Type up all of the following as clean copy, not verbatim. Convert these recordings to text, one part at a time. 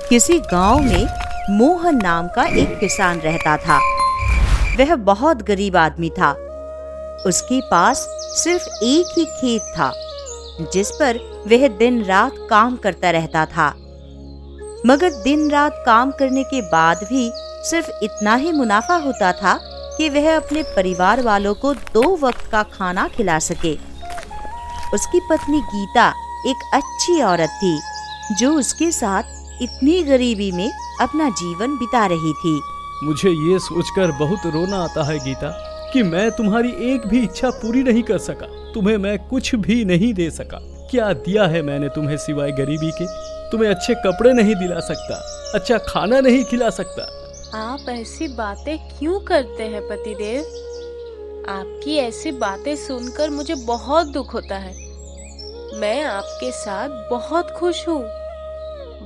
किसी गांव में मोहन नाम का एक किसान रहता था। वह बहुत गरीब आदमी था। उसके पास सिर्फ एक ही खेत था, जिस पर वह दिन रात काम करता रहता था। मगर दिन रात काम करने के बाद भी सिर्फ इतना ही मुनाफा होता था कि वह अपने परिवार वालों को 2 वक्त का खाना खिला सके। उसकी पत्नी गीता एक अच्छी औरत थी, जो उसके साथ इतनी गरीबी में अपना जीवन बिता रही थी। मुझे ये सोचकर बहुत रोना आता है गीता कि मैं तुम्हारी एक भी इच्छा पूरी नहीं कर सका। तुम्हें मैं कुछ भी नहीं दे सका। क्या दिया है मैंने तुम्हें सिवाय गरीबी के? तुम्हें अच्छे कपड़े नहीं दिला सकता, अच्छा खाना नहीं खिला सकता। आप ऐसी बातें क्यों करते हैं पतिदेव? आपकी ऐसी बातें सुनकर मुझे बहुत दुख होता है। मैं आपके साथ बहुत खुश हूँ।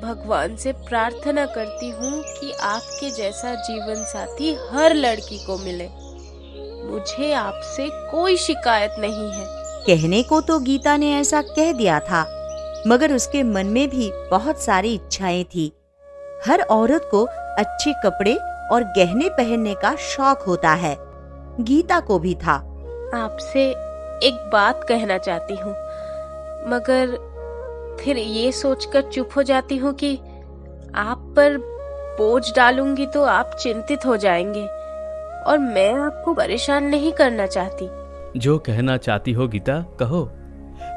भगवान से प्रार्थना करती हूँ कि आपके जैसा जीवन साथी हर लड़की को मिले। मुझे आपसे कोई शिकायत नहीं है। कहने को तो गीता ने ऐसा कह दिया था, मगर उसके मन में भी बहुत सारी इच्छाएं थी। हर औरत को अच्छे कपड़े और गहने पहनने का शौक होता है। गीता को भी था। आपसे एक बात कहना चाहती हूँ, मगर फिर ये सोचकर चुप हो जाती हूँ कि आप पर बोझ डालूंगी तो आप चिंतित हो जाएंगे, और मैं आपको परेशान नहीं करना चाहती। जो कहना चाहती हो गीता कहो।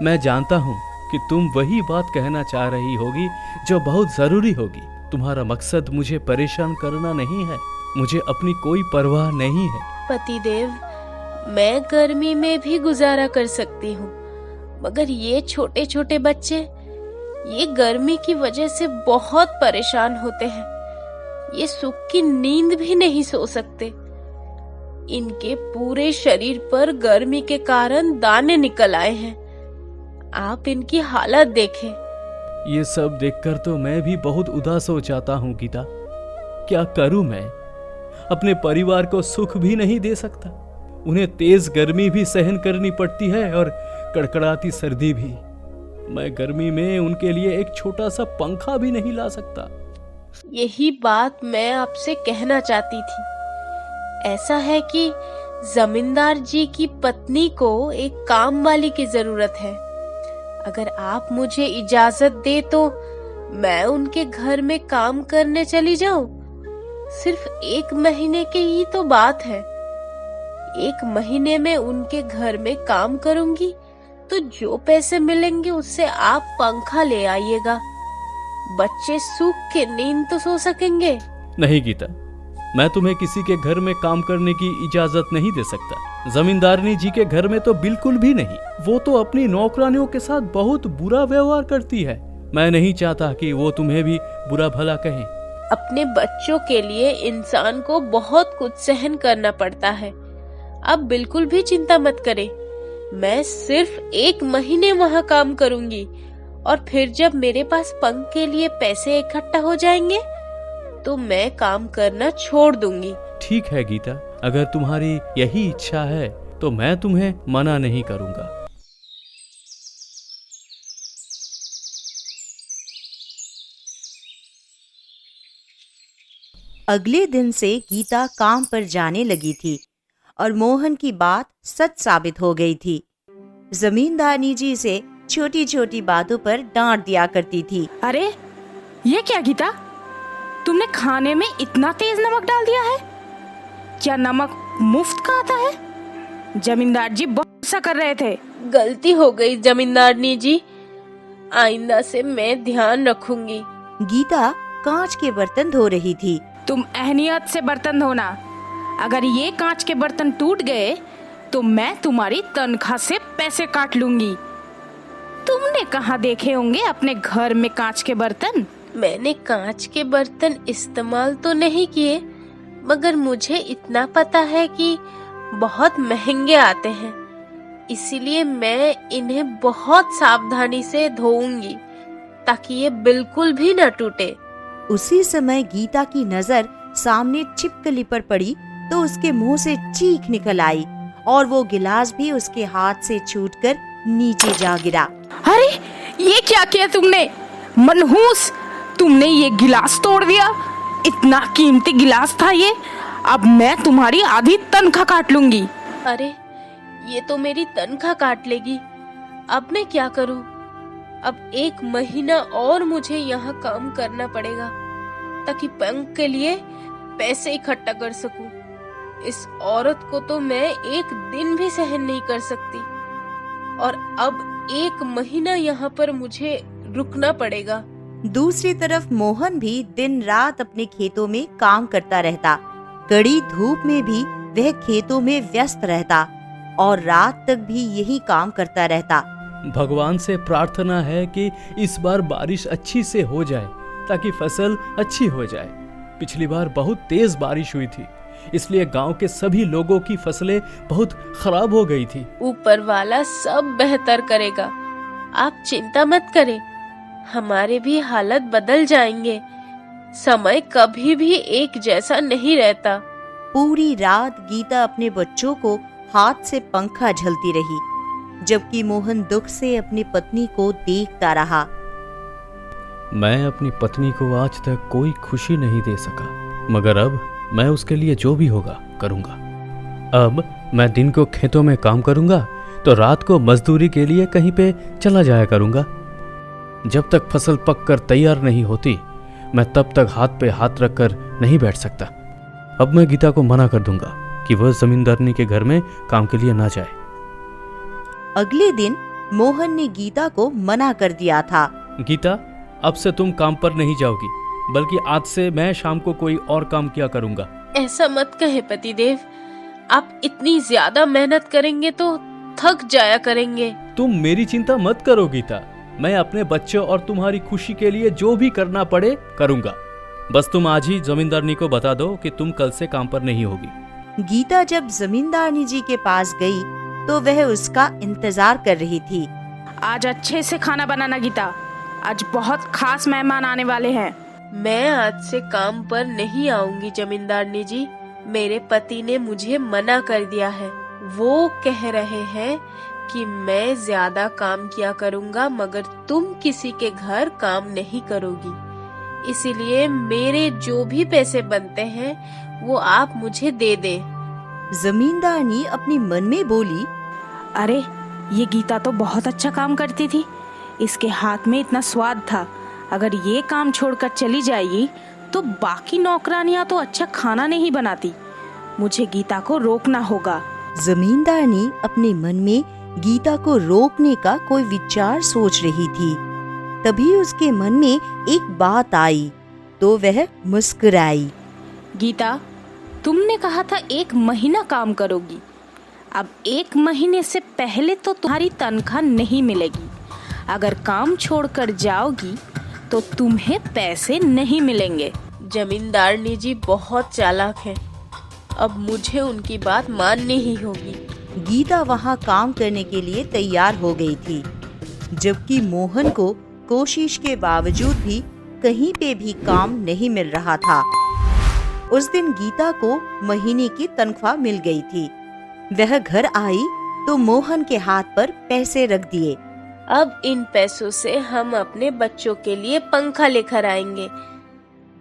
मैं जानता हूँ कि तुम वही बात कहना चाह रही होगी जो बहुत जरूरी होगी। तुम्हारा मकसद मुझे परेशान करना नहीं है। मुझे अपनी कोई परवाह नहीं है। पतिदेव, मैं गर्मी में भी गुजारा कर सकती हूँ, मगर ये छोटे छोटे बच्चे ये गर्मी की वजह से बहुत परेशान होते हैं। ये सुख की नींद भी नहीं सो सकते। इनके पूरे शरीर पर गर्मी के कारण दाने निकल आए हैं। आप इनकी हालत देखें। ये सब देखकर तो मैं भी बहुत उदास हो जाता हूँ गीता। क्या करूँ मैं? अपने परिवार को सुख भी नहीं दे सकता। उन्हें तेज गर्मी भी सहन करनी पड़ती है और कड़कड़ाती सर्दी भी। मैं गर्मी में उनके लिए एक छोटा सा पंखा भी नहीं ला सकता। यही बात मैं आपसे कहना चाहती थी। ऐसा है कि जमींदार जी की पत्नी को एक काम वाली की जरूरत है। अगर आप मुझे इजाजत दे तो मैं उनके घर में काम करने चली जाऊं। सिर्फ 1 महीने की ही तो बात है। 1 महीने में उनके घर में काम करूंगी तो जो पैसे मिलेंगे उससे आप पंखा ले आइएगा। बच्चे सूख के नींद तो सो सकेंगे। नहीं गीता, मैं तुम्हें किसी के घर में काम करने की इजाजत नहीं दे सकता। जमींदारनी जी के घर में तो बिल्कुल भी नहीं। वो तो अपनी नौकरानियों के साथ बहुत बुरा व्यवहार करती है। मैं नहीं चाहता कि वो तुम्हें भी बुरा भला कहें। अपने बच्चों के लिए इंसान को बहुत कुछ सहन करना पड़ता है। अब बिल्कुल भी चिंता मत करें। मैं सिर्फ 1 महीने वहाँ काम करूंगी, और फिर जब मेरे पास पंख के लिए पैसे इकट्ठा हो जाएंगे तो मैं काम करना छोड़ दूंगी। ठीक है गीता, अगर तुम्हारी यही इच्छा है तो मैं तुम्हें मना नहीं करूंगा। अगले दिन से गीता काम पर जाने लगी थी और मोहन की बात सच साबित हो गई थी। जमींदारनी जी से छोटी छोटी बातों पर डांट दिया करती थी। अरे ये क्या गीता, तुमने खाने में इतना तेज नमक डाल दिया है? क्या नमक मुफ्त का आता है? जमींदार जी बहुत गुस्सा कर रहे थे। गलती हो गई जमींदारनी जी, आइंदा से मैं ध्यान रखूंगी। गीता कांच के बर्तन धो रही थी। तुम अहनियत से बर्तन धोना। अगर ये कांच के बर्तन टूट गए तो मैं तुम्हारी तनख्वाह से पैसे काट लूंगी। तुमने कहाँ देखे होंगे अपने घर में कांच के बर्तन? मैंने कांच के बर्तन इस्तेमाल तो नहीं किए, मगर मुझे इतना पता है कि बहुत महंगे आते हैं। इसीलिए मैं इन्हें बहुत सावधानी से धोऊंगी ताकि ये बिल्कुल भी न टूटे। उसी समय गीता की नजर सामने छिपकली पर पड़ी तो उसके मुंह से चीख निकल आई और वो गिलास भी उसके हाथ से छूटकर नीचे जा गिरा। अरे ये क्या किया तुमने मनहूस, तुमने ये गिलास तोड़ दिया। इतना कीमती गिलास था ये। अब मैं तुम्हारी आधी तनख्वाह काट लूंगी। अरे ये तो मेरी तनख्वाह काट लेगी। अब मैं क्या करूं? अब 1 महीना और मुझे यहाँ काम करना पड़ेगा ताकि बैंक के लिए पैसे इकट्ठा कर सकूं। इस औरत को तो मैं 1 दिन भी सहन नहीं कर सकती और अब 1 महीना यहाँ पर मुझे रुकना पड़ेगा। दूसरी तरफ मोहन भी दिन रात अपने खेतों में काम करता रहता। कड़ी धूप में भी वह खेतों में व्यस्त रहता और रात तक भी यही काम करता रहता। भगवान से प्रार्थना है कि इस बार बारिश अच्छी से हो जाए ताकि फसल अच्छी हो जाए। पिछली बार बहुत तेज बारिश हुई थी, इसलिए गांव के सभी लोगों की फसलें बहुत खराब हो गई थी। ऊपर वाला सब बेहतर करेगा, आप चिंता मत करें। हमारे भी हालत बदल जाएंगे। समय कभी भी एक जैसा नहीं रहता। पूरी रात गीता अपने बच्चों को हाथ से पंखा झलती रही, जबकि मोहन दुख से अपनी पत्नी को देखता रहा। मैं अपनी पत्नी को आज तक कोई खुशी नहीं दे सका, मगर अब मैं उसके लिए जो भी होगा करूंगा। अब मैं दिन को खेतों में काम करूंगा तो रात को मजदूरी के लिए कहीं पे चला जाया करूंगा। जब तक फसल पककर तैयार नहीं होती, मैं तब तक हाथ पे हाथ रखकर नहीं बैठ सकता। अब मैं गीता को मना कर दूंगा कि वह जमींदारनी के घर में काम के लिए ना जाए। अगले दिन मोहन ने गीता को मना कर दिया था। गीता, अब से तुम काम पर नहीं जाओगी, बल्कि आज से मैं शाम को कोई और काम किया करूंगा। ऐसा मत कहे पतिदेव, आप इतनी ज्यादा मेहनत करेंगे तो थक जाया करेंगे। तुम मेरी चिंता मत करो गीता, मैं अपने बच्चों और तुम्हारी खुशी के लिए जो भी करना पड़े करूंगा। बस तुम आज ही जमींदारनी को बता दो कि तुम कल से काम पर नहीं होगी। गीता जब जमींदारनी जी के पास गई तो वह उसका इंतजार कर रही थी। आज अच्छे से खाना बनाना गीता, आज बहुत खास मेहमान आने वाले हैं। मैं आज से काम पर नहीं आऊंगी जमींदारनी जी। मेरे पति ने मुझे मना कर दिया है। वो कह रहे हैं कि मैं ज्यादा काम किया करूंगा मगर तुम किसी के घर काम नहीं करोगी। इसीलिए मेरे जो भी पैसे बनते हैं वो आप मुझे दे दे। जमींदारनी अपनी मन में बोली, अरे ये गीता तो बहुत अच्छा काम करती थी, इसके हाथ में इतना स्वाद था। अगर ये काम छोड़कर चली जाएगी तो बाकी नौकरानियां तो अच्छा खाना नहीं बनाती। मुझे गीता को रोकना होगा। जमींदारनी अपने मन में गीता को रोकने का कोई विचार सोच रही थी। तभी उसके मन में एक बात आई तो वह मुस्कुराई। गीता, तुमने कहा था 1 महीना काम करोगी। अब 1 महीने से पहले तो तुम्हारी तनख्वाह नहीं मिलेगी। अगर काम छोड़कर जाओगी तो तुम्हें पैसे नहीं मिलेंगे। जमींदारनी जी बहुत चालाक हैं। अब मुझे उनकी बात माननी ही होगी। गीता वहाँ काम करने के लिए तैयार हो गई थी, जबकि मोहन को कोशिश के बावजूद भी कहीं पे भी काम नहीं मिल रहा था। उस दिन गीता को महीने की तनख्वाह मिल गई थी। वह घर आई तो मोहन के हाथ पर पैसे रख दिए। अब इन पैसों से हम अपने बच्चों के लिए पंखा लेकर आएंगे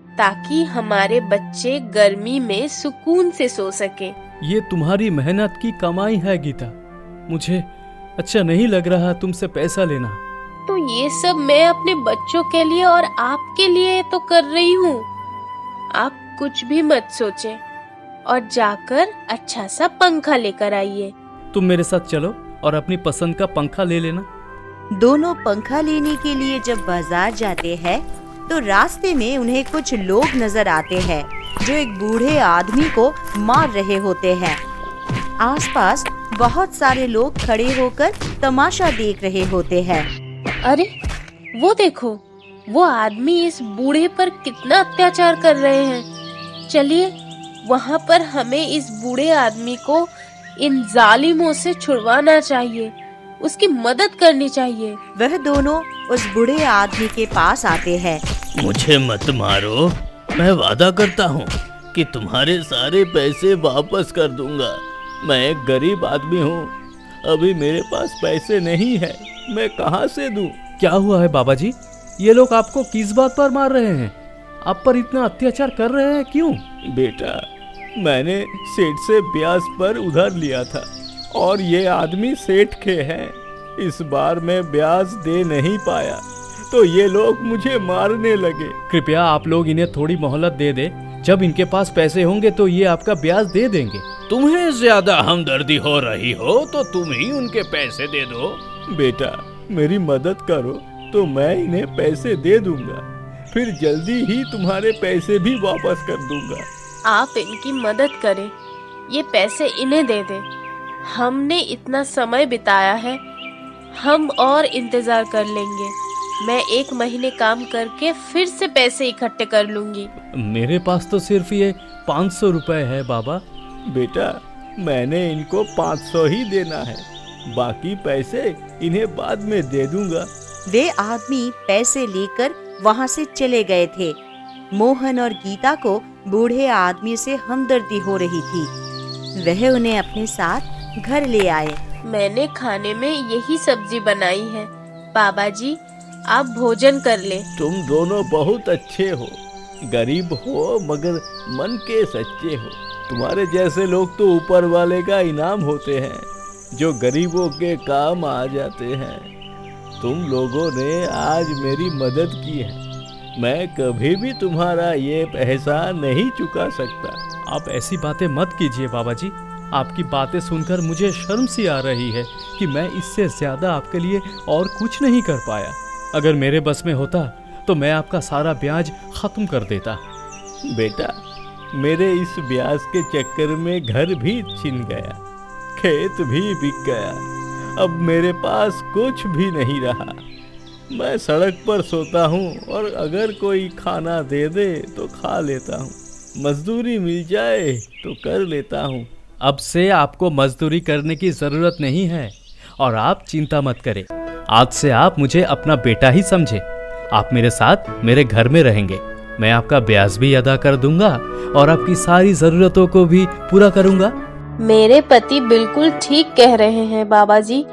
ताकि हमारे बच्चे गर्मी में सुकून से सो सके। ये तुम्हारी मेहनत की कमाई है गीता, मुझे अच्छा नहीं लग रहा तुमसे पैसा लेना। तो ये सब मैं अपने बच्चों के लिए और आपके लिए तो कर रही हूँ। आप कुछ भी मत सोचें और जाकर अच्छा सा पंखा लेकर आइए। तुम मेरे साथ चलो और अपनी पसंद का पंखा ले लेना। दोनों पंखा लेने के लिए जब बाजार जाते हैं तो रास्ते में उन्हें कुछ लोग नजर आते हैं जो एक बूढ़े आदमी को मार रहे होते हैं। आसपास बहुत सारे लोग खड़े होकर तमाशा देख रहे होते हैं। अरे वो देखो, वो आदमी इस बूढ़े पर कितना अत्याचार कर रहे हैं। चलिए वहाँ पर हमें इस बूढ़े आदमी को इन जालिमों से छुड़वाना चाहिए, उसकी मदद करनी चाहिए। वह दोनों उस बूढ़े आदमी के पास आते हैं। मुझे मत मारो, मैं वादा करता हूँ कि तुम्हारे सारे पैसे वापस कर दूंगा। मैं एक गरीब आदमी हूँ, अभी मेरे पास पैसे नहीं है, मैं कहाँ से दूँ? क्या हुआ है बाबा जी? ये लोग आपको किस बात पर मार रहे हैं? आप पर इतना अत्याचार कर रहे हैं क्यों? बेटा, मैंने सेठ से ब्याज पर उधार लिया था और ये आदमी सेठ के हैं। इस बार मैं ब्याज दे नहीं पाया तो ये लोग मुझे मारने लगे। कृपया आप लोग इन्हें थोड़ी मोहलत दे दे। जब इनके पास पैसे होंगे तो ये आपका ब्याज दे देंगे। तुम्हें ज्यादा हमदर्दी हो रही हो तो तुम ही उनके पैसे दे दो। बेटा, मेरी मदद करो तो मैं इन्हें पैसे दे दूंगा, फिर जल्दी ही तुम्हारे पैसे भी वापस कर दूंगा। आप इनकी मदद करें, ये पैसे इन्हें दे दें। हमने इतना समय बिताया है, हम और इंतजार कर लेंगे। मैं 1 महीने काम करके फिर से पैसे इकट्ठे कर लूंगी। मेरे पास तो सिर्फ ये 500 रुपए है बाबा। बेटा, मैंने इनको 500 ही देना है, बाकी पैसे इन्हें बाद में दे दूंगा। वे आदमी पैसे लेकर वहां से चले गए थे। मोहन और गीता को बूढ़े आदमी से हमदर्दी हो रही थी। वह उन्हें अपने साथ घर ले आए। मैंने खाने में यही सब्जी बनाई है, बाबा जी आप भोजन कर ले। तुम दोनों बहुत अच्छे हो, गरीब हो मगर मन के सच्चे हो। तुम्हारे जैसे लोग तो ऊपर वाले का इनाम होते हैं, जो गरीबों के काम आ जाते हैं। तुम लोगों ने आज मेरी मदद की है, मैं कभी भी तुम्हारा ये एहसान नहीं चुका सकता। आप ऐसी बातें मत कीजिए बाबा जी। आपकी बातें सुनकर मुझे शर्म सी आ रही है कि मैं इससे ज्यादा आपके लिए और कुछ नहीं कर पाया। अगर मेरे बस में होता तो मैं आपका सारा ब्याज खत्म कर देता। बेटा, मेरे इस ब्याज के चक्कर में घर भी छिन गया, खेत भी बिक गया, अब मेरे पास कुछ भी नहीं रहा। मैं सड़क पर सोता हूँ और अगर कोई खाना दे दे तो खा लेता हूँ, मजदूरी मिल जाए तो कर लेता हूँ। अब से आपको मजदूरी करने की जरूरत नहीं है और आप चिंता मत करें। आज से आप मुझे अपना बेटा ही समझे। आप मेरे साथ मेरे घर में रहेंगे। मैं आपका ब्याज भी अदा कर दूंगा और आपकी सारी जरूरतों को भी पूरा करूंगा। मेरे पति बिल्कुल ठीक कह रहे हैं बाबा जी,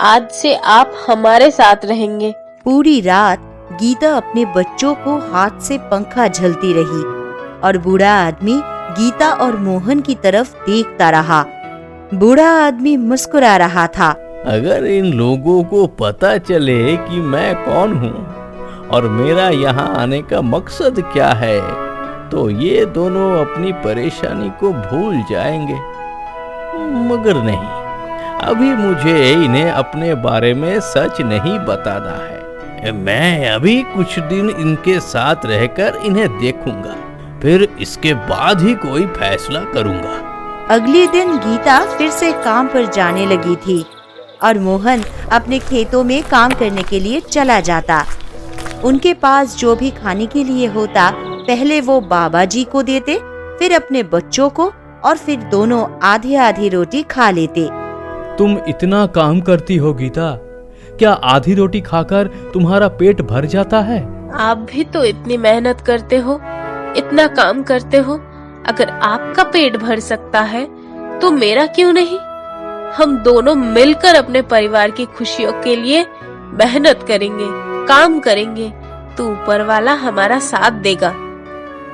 आज से आप हमारे साथ रहेंगे। पूरी रात गीता अपने बच्चों को हाथ से पंखा झलती रही और बूढ़ा आदमी गीता और मोहन की तरफ देखता रहा। बूढ़ा आदमी मुस्कुरा रहा था। अगर इन लोगों को पता चले कि मैं कौन हूँ और मेरा यहाँ आने का मकसद क्या है, तो ये दोनों अपनी परेशानी को भूल जाएंगे। मगर नहीं, अभी मुझे इन्हें अपने बारे में सच नहीं बताना है। मैं अभी कुछ दिन इनके साथ रहकर इन्हें देखूंगा, फिर इसके बाद ही कोई फैसला करूंगा। अगले दिन गीता फिर से काम पर जाने लगी थी और मोहन अपने खेतों में काम करने के लिए चला जाता। उनके पास जो भी खाने के लिए होता, पहले वो बाबा जी को देते, फिर अपने बच्चों को, और फिर दोनों आधी आधी रोटी खा लेते। तुम इतना काम करती हो गीता, क्या आधी रोटी खाकर तुम्हारा पेट भर जाता है? आप भी तो इतनी मेहनत करते हो, इतना काम करते हो। अगर आपका पेट भर सकता है तो मेरा क्यों नहीं? हम दोनों मिलकर अपने परिवार की खुशियों के लिए मेहनत करेंगे, काम करेंगे, तो ऊपर वाला हमारा साथ देगा।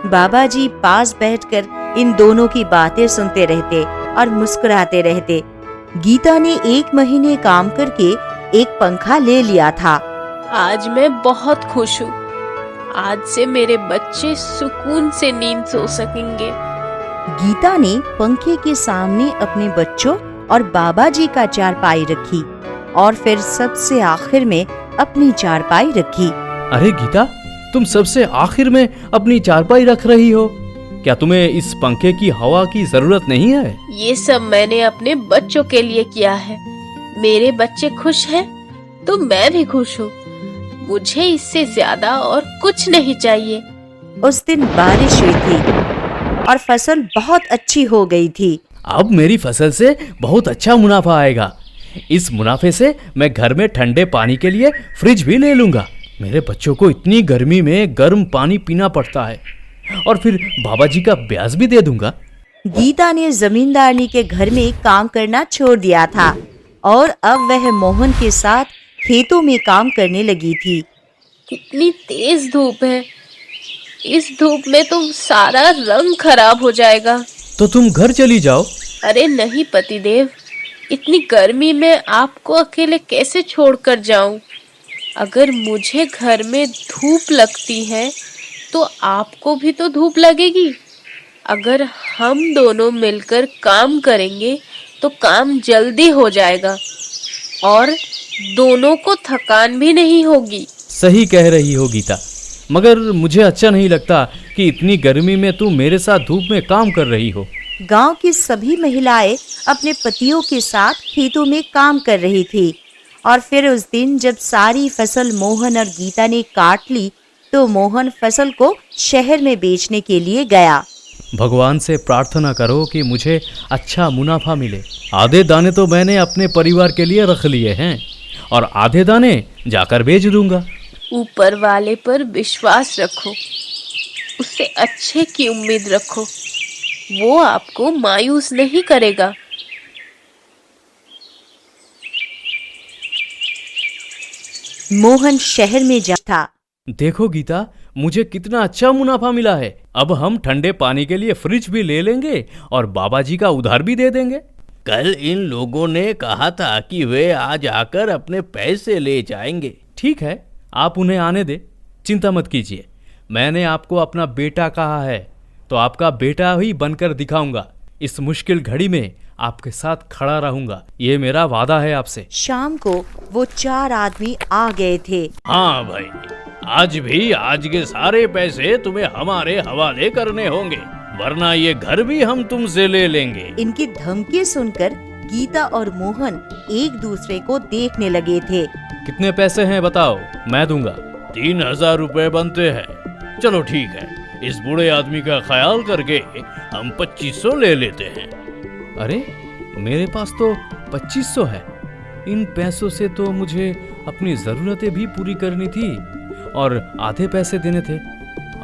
बाबा जी पास बैठकर इन दोनों की बातें सुनते रहते और मुस्कुराते रहते। गीता ने 1 महीने काम करके एक पंखा ले लिया था। आज मैं बहुत खुश हूँ। आज से मेरे बच्चे सुकून से नींद सो सकेंगे। गीता ने पंखे के सामने अपने बच्चों और बाबा जी का चारपाई रखी और फिर सबसे आखिर में अपनी चारपाई रखी। अरे गीता, तुम सबसे आखिर में अपनी चारपाई रख रही हो? क्या तुम्हें इस पंखे की हवा की जरूरत नहीं है? ये सब मैंने अपने बच्चों के लिए किया है। मेरे बच्चे खुश हैं तो मैं भी खुश हूँ। मुझे इससे ज्यादा और कुछ नहीं चाहिए। उस दिन बारिश हुई थी और फसल बहुत अच्छी हो गई थी। अब मेरी फसल से बहुत अच्छा मुनाफा आएगा। इस मुनाफे से मैं घर में ठंडे पानी के लिए फ्रिज भी ले लूंगा। मेरे बच्चों को इतनी गर्मी में गर्म पानी पीना पड़ता है। और फिर बाबा जी का ब्याज भी दे दूंगा। गीता ने जमींदारनी के घर में काम करना छोड़ दिया था और अब वह मोहन के साथ खेतों में काम करने लगी थी। कितनी तेज धूप है, इस धूप में तो सारा रंग खराब हो जाएगा। तो तुम घर चली जाओ। अरे नहीं पतिदेव, इतनी गर्मी में आपको अकेले कैसे छोड़कर जाऊं? अगर मुझे घर में धूप लगती है तो आपको भी तो धूप लगेगी। अगर हम दोनों मिलकर काम करेंगे तो काम जल्दी हो जाएगा और दोनों को थकान भी नहीं होगी। सही कह रही हो गीता, मगर मुझे अच्छा नहीं लगता कि इतनी गर्मी में तुम मेरे साथ धूप में काम कर रही हो। गांव की सभी महिलाएं अपने पतियों के साथ खेतों में काम कर रही थी और फिर उस दिन जब सारी फसल मोहन और गीता ने काट ली तो मोहन फसल को शहर में बेचने के लिए गया। भगवान से प्रार्थना करो कि मुझे अच्छा मुनाफा मिले। आधे दाने तो मैंने अपने परिवार के लिए रख लिए हैं और आधे दाने जाकर बेच दूंगा। ऊपर वाले पर विश्वास रखो, उससे अच्छे की उम्मीद रखो, वो आपको मायूस नहीं करेगा। मोहन शहर में जा था। देखो गीता, मुझे कितना अच्छा मुनाफा मिला है। अब हम ठंडे पानी के लिए फ्रिज भी ले लेंगे और बाबा जी का उधार भी दे देंगे। कल इन लोगों ने कहा था कि वे आज आकर अपने पैसे ले जाएंगे। ठीक है, आप उन्हें आने दे, चिंता मत कीजिए। मैंने आपको अपना बेटा कहा है तो आपका बेटा ही बनकर दिखाऊंगा। इस मुश्किल घड़ी में आपके साथ खड़ा रहूंगा, ये मेरा वादा है आपसे। शाम को वो 4 आदमी आ गए थे। हाँ भाई, आज भी आज के सारे पैसे तुम्हें हमारे हवाले करने होंगे, वरना ये घर भी हम तुमसे ले लेंगे। इनकी धमकी सुनकर गीता और मोहन एक दूसरे को देखने लगे थे। कितने पैसे हैं बताओ, मैं दूंगा। 3000 रुपए बनते हैं। चलो ठीक है, इस बूढ़े आदमी का ख्याल करके हम 2500 ले लेते हैं। अरे मेरे पास तो 2500 है। इन पैसों से तो मुझे अपनी जरूरतें भी पूरी करनी थी और आधे पैसे देने थे।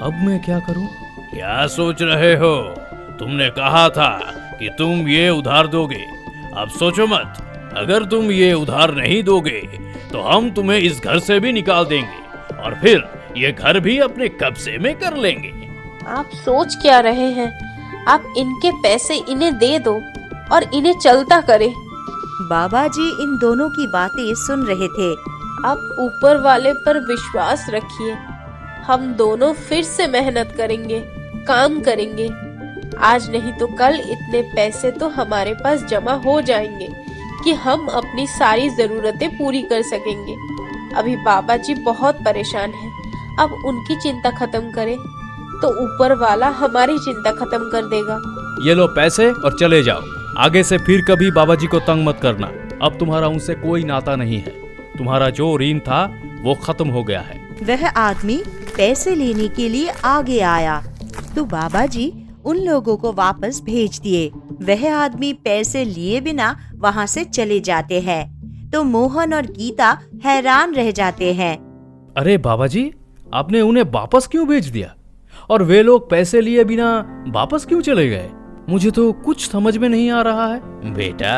अब मैं क्या करूं? क्या सोच रहे हो? तुमने कहा था कि तुम ये उधार दोगे। अब सोचो मत, अगर तुम ये उधार नहीं दोगे तो हम तुम्हें इस घर से भी निकाल देंगे और फिर ये घर भी अपने कब्जे में कर लेंगे। आप सोच क्या रहे हैं? आप इनके पैसे इन्हें दे दो और इन्हें चलता करे। बाबा जी इन दोनों की बातें सुन रहे थे। आप ऊपर वाले पर विश्वास रखिए, हम दोनों फिर से मेहनत करेंगे, काम करेंगे। आज नहीं तो कल इतने पैसे तो हमारे पास जमा हो जाएंगे कि हम अपनी सारी जरूरतें पूरी कर सकेंगे। अभी बाबा जी बहुत परेशान हैं, अब उनकी चिंता खत्म करें तो ऊपर वाला हमारी चिंता खत्म कर देगा। ये लो पैसे और चले जाओ। आगे से फिर कभी बाबा जी को तंग मत करना। अब तुम्हारा उनसे कोई नाता नहीं है। तुम्हारा जो ऋण था वो खत्म हो गया है। वह आदमी पैसे लेने के लिए आगे आया तो बाबा जी उन लोगों को वापस भेज दिए। वह आदमी पैसे लिए बिना वहाँ से चले जाते हैं तो मोहन और गीता हैरान रह जाते हैं। अरे बाबा जी, आपने उन्हें वापस क्यों भेज दिया? और वे लोग पैसे लिए बिना वापस क्यों चले गए? मुझे तो कुछ समझ में नहीं आ रहा है। बेटा,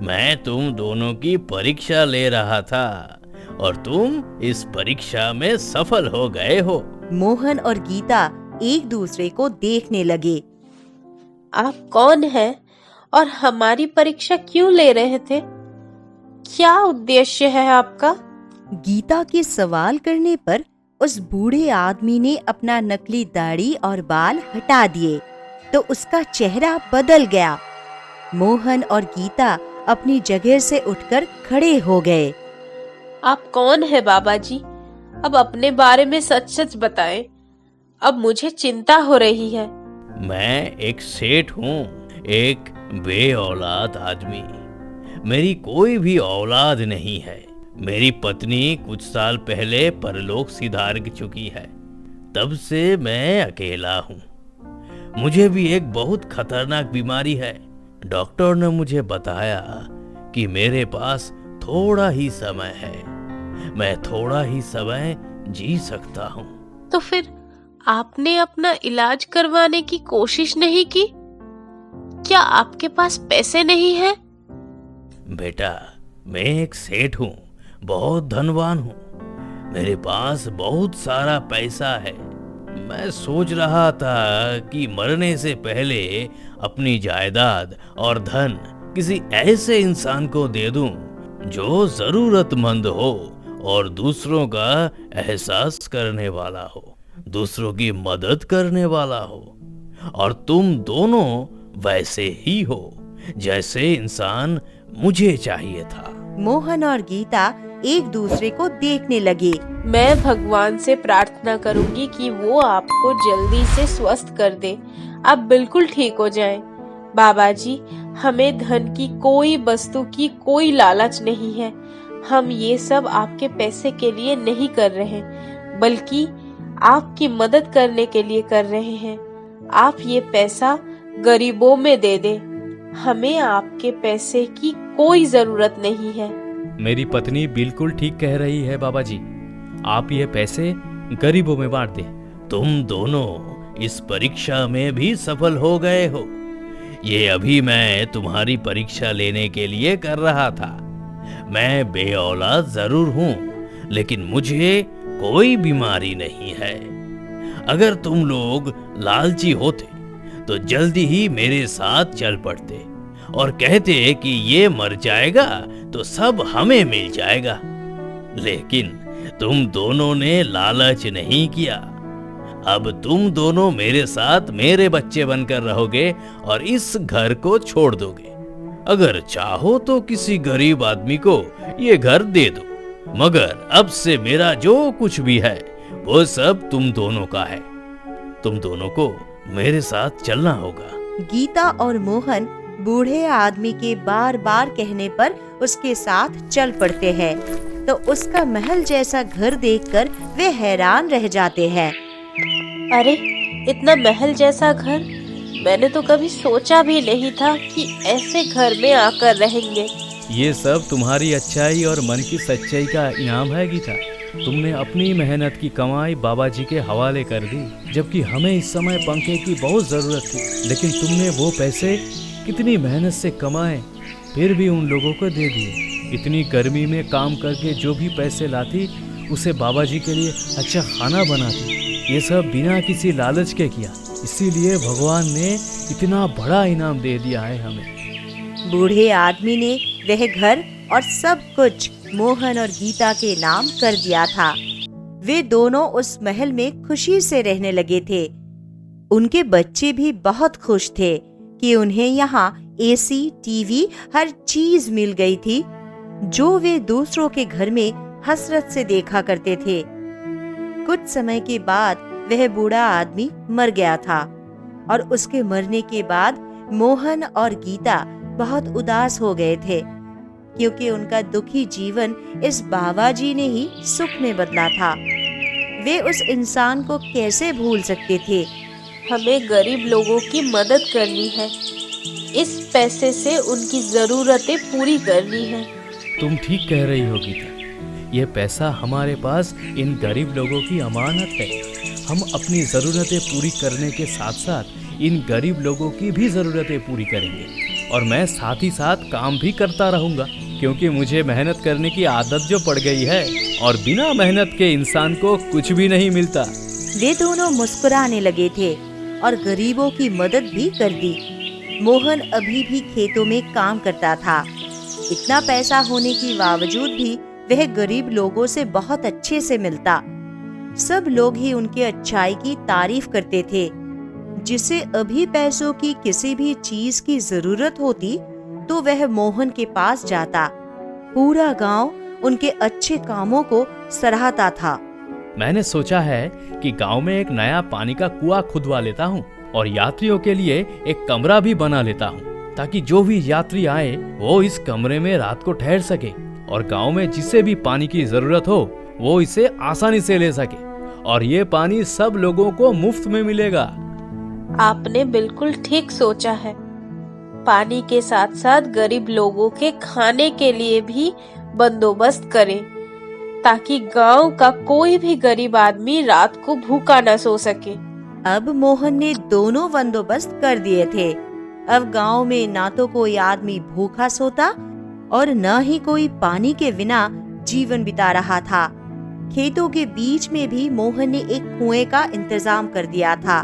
मैं तुम दोनों की परीक्षा ले रहा था और तुम इस परीक्षा में सफल हो गए हो। मोहन और गीता एक दूसरे को देखने लगे। आप कौन हैं और हमारी परीक्षा क्यों ले रहे थे? क्या उद्देश्य है आपका? गीता के सवाल करने पर उस बूढ़े आदमी ने अपना नकली दाढ़ी और बाल हटा दिए तो उसका चेहरा बदल गया। मोहन और गीता अपनी जगह से उठकर खड़े हो गए। आप कौन है बाबा जी? अब अपने बारे में सच सच बताएं। अब मुझे चिंता हो रही है। मैं एक सेठ हूँ, एक बे औलाद आदमी। मेरी कोई भी औलाद नहीं है। मेरी पत्नी कुछ साल पहले परलोक सिधार चुकी है। तब से मैं अकेला हूँ। मुझे भी एक बहुत खतरनाक बीमारी है। डॉक्टर ने मुझे बताया कि मेरे पास थोड़ा ही समय है, मैं थोड़ा ही समय जी सकता हूँ। तो फिर आपने अपना इलाज करवाने की कोशिश नहीं की? क्या आपके पास पैसे नहीं हैं? बेटा, मैं एक सेठ हूँ, बहुत धनवान हूँ। मेरे पास बहुत सारा पैसा है। मैं सोच रहा था कि मरने से पहले अपनी जायदाद और धन किसी ऐसे इंसान को दे दूं जो जरूरतमंद हो और दूसरों का एहसास करने वाला हो, दूसरों की मदद करने वाला हो। और तुम दोनों वैसे ही हो जैसे इंसान मुझे चाहिए था। मोहन और गीता एक दूसरे को देखने लगे। मैं भगवान से प्रार्थना करूंगी कि वो आपको जल्दी से स्वस्थ कर दे, आप बिल्कुल ठीक हो जाएं। बाबा जी, हमें धन की कोई वस्तु की कोई लालच नहीं है। हम ये सब आपके पैसे के लिए नहीं कर रहे, बल्कि आपकी मदद करने के लिए कर रहे हैं। आप ये पैसा गरीबों में दे दें। हमें आपके पैसे की कोई जरूरत नहीं है। मेरी पत्नी बिल्कुल ठीक कह रही है बाबा जी, आप ये पैसे गरीबों में बांट दें। तुम दोनों इस परीक्षा में भी सफल हो गए हो। ये अभी मैं तुम्हारी परीक्षा लेने के लिए कर रहा था। मैं बेऔलाद जरूर हूं, लेकिन मुझे कोई बीमारी नहीं है। अगर तुम लोग लालची होते तो जल्दी ही मेरे साथ चल पड़ते और कहते कि ये मर जाएगा तो सब हमें मिल जाएगा। लेकिन तुम दोनों ने लालच नहीं किया। अब तुम दोनों मेरे साथ मेरे बच्चे बनकर रहोगे और इस घर को छोड़ दोगे। अगर चाहो तो किसी गरीब आदमी को ये घर दे दो, मगर अब से मेरा जो कुछ भी है वो सब तुम दोनों का है। तुम दोनों को मेरे साथ चलना होगा। गीता और मोहन बूढ़े आदमी के बार बार कहने पर उसके साथ चल पड़ते हैं, तो उसका महल जैसा घर देखकर वे हैरान रह जाते हैं। अरे, इतना महल जैसा घर! मैंने तो कभी सोचा भी नहीं था कि ऐसे घर में आकर रहेंगे। ये सब तुम्हारी अच्छाई और मन की सच्चाई का इनाम है गीता। तुमने अपनी मेहनत की कमाई बाबा जी के हवाले कर दी, जबकि हमें इस समय पंखे की बहुत जरूरत थी। लेकिन तुमने वो पैसे कितनी मेहनत से कमाए, फिर भी उन लोगों को दे दिए। इतनी गर्मी में काम करके जो भी पैसे लाती उसे बाबा जी के लिए अच्छा खाना बनाती। ये सब बिना किसी लालच के किया, इसीलिए भगवान ने इतना बड़ा इनाम दे दिया है हमें। बूढ़े आदमी ने वह घर और सब कुछ मोहन और गीता के नाम कर दिया था। वे दोनों उस महल में खुशी से रहने लगे थे। उनके बच्चे भी बहुत खुश थे कि उन्हें यहाँ एसी, टीवी, हर चीज मिल गई थी जो वे दूसरों के घर में हसरत से देखा करते थे। कुछ समय के बाद वह बूढ़ा आदमी मर गया था और उसके मरने के बाद मोहन और गीता बहुत उदास हो गए थे, क्योंकि उनका दुखी जीवन इस बाबा जी ने ही सुख में बदला था। वे उस इंसान को कैसे भूल सकते थे। हमें गरीब लोगों की मदद करनी है, इस पैसे से उनकी जरूरतें पूरी करनी है। तुम ठीक कह रही हो गीता, ये पैसा हमारे पास इन गरीब लोगों की अमानत है। हम अपनी ज़रूरतें पूरी करने के साथ साथ इन गरीब लोगों की भी ज़रूरतें पूरी करेंगे। और मैं साथ ही साथ काम भी करता रहूँगा, क्योंकि मुझे मेहनत करने की आदत जो पड़ गई है, और बिना मेहनत के इंसान को कुछ भी नहीं मिलता। वे दोनों मुस्कुराने लगे थे और गरीबों की मदद भी कर दी। मोहन अभी भी खेतों में काम करता था। इतना पैसा होने के बावजूद भी वह गरीब लोगों से बहुत अच्छे से मिलता। सब लोग ही उनके अच्छाई की तारीफ करते थे। जिसे अभी पैसों की किसी भी चीज की जरूरत होती तो वह मोहन के पास जाता। पूरा गांव उनके अच्छे कामों को सराहता था। मैंने सोचा है कि गांव में एक नया पानी का कुआं खुदवा लेता हूँ और यात्रियों के लिए एक कमरा भी बना लेता हूँ, ताकि जो भी यात्री आए वो इस कमरे में रात को ठहर सके और गांव में जिसे भी पानी की जरूरत हो वो इसे आसानी से ले सके, और ये पानी सब लोगों को मुफ्त में मिलेगा। आपने बिल्कुल ठीक सोचा है। पानी के साथ साथ गरीब लोगों के खाने के लिए भी बंदोबस्त करें। ताकि गांव का कोई भी गरीब आदमी रात को भूखा न सो सके। अब मोहन ने दोनों बंदोबस्त कर दिए थे। अब गांव में ना तो कोई आदमी भूखा सोता और न ही कोई पानी के बिना जीवन बिता रहा था। खेतों के बीच में भी मोहन ने एक कुएं का इंतजाम कर दिया था।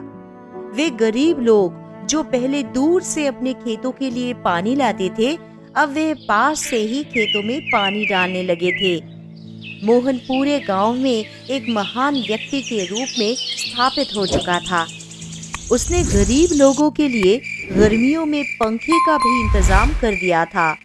वे गरीब लोग जो पहले दूर से अपने खेतों के लिए पानी लाते थे, अब वे पास से ही खेतों में पानी डालने लगे थे। मोहन पूरे गांव में एक महान व्यक्ति के रूप में स्थापित हो चुका था। उसने गरीब लोगों के लिए गर्मियों में पंखे का भी इंतजाम कर दिया था।